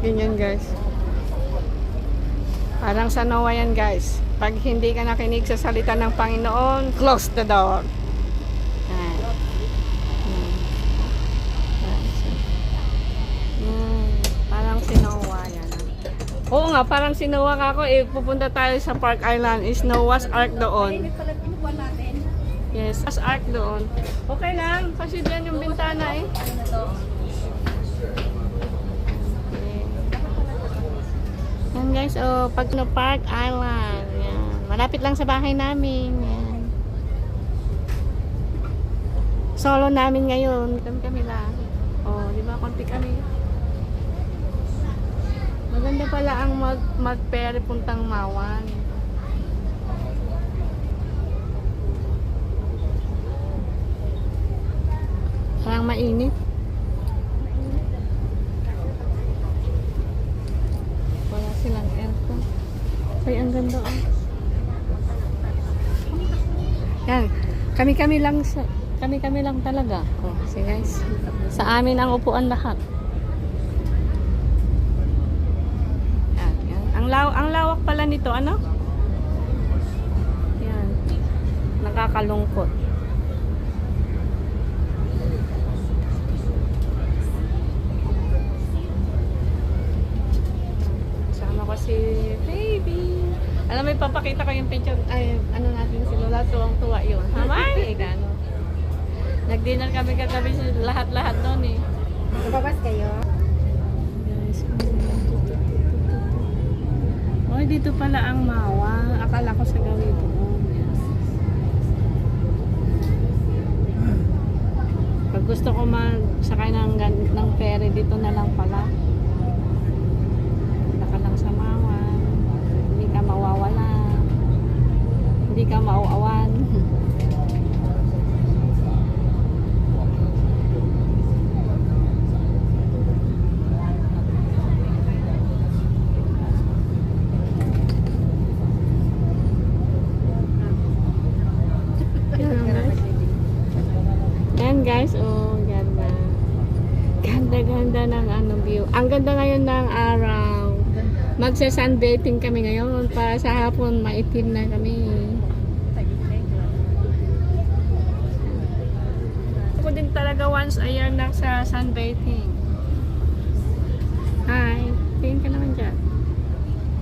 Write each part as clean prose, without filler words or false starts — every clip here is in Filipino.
Ganyan guys. Parang sa Noah yan guys. Pag hindi ka nakinig sa salita ng Panginoon, close the door. Yan. Parang si Noah yan. Oo nga, parang si Noah ako. Pupunta tayo sa Park Island. Is Noah's Ark doon. Yes, Noah's Ark doon. Okay lang, kasi dyan yung bintana eh. Yan guys, oh, pag no Park Island. Yan. Malapit lang sa bahay namin. Yan. Solo namin ngayon. Kami lang. Oh, di ba? Konti kami. Maganda pala ang mag-ferry puntang Mawan. Parang mainit. Wala silang aircon. Ay, ang ganda oh. Yan. Kami-kami lang talaga. Oh, see guys. Sa amin ang upuan lahat. Ang lawak pala nito, ano? Yan. Nakakalungkot. Sama ko si baby. Alam mo, ipapakita ko yung picture. Ay, ano natin si Lola. Tuwang-tuwa yun. Hamay! Gano. Nag-dinner kami kagabi lahat-lahat doon eh. Lumabas kayo? Oh, dito pala ang Mawa. Akala ko sa gawi doon. Yes. Pag gusto ko magsakay ng ferry, dito na lang pala. Punta ka lang sa Mawa. Hindi ka mawawala. Hindi ka mauawan. Guys, oh, ganda. Ganda-ganda ng ano view. Ang ganda ngayon ng araw. Magsa-sunbathing kami ngayon para sa hapon maitim na kami. Ako din talaga once a year na sa sunbathing. Hi, tingin ka naman dyan.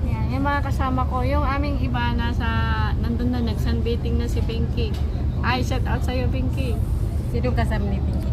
Yan, yung mga kasama ko, yung aming iba nandun na nag-sunbathing na si Pinky. Ay, shout out sa'yo Pinky. Sino kasama ni Pinky?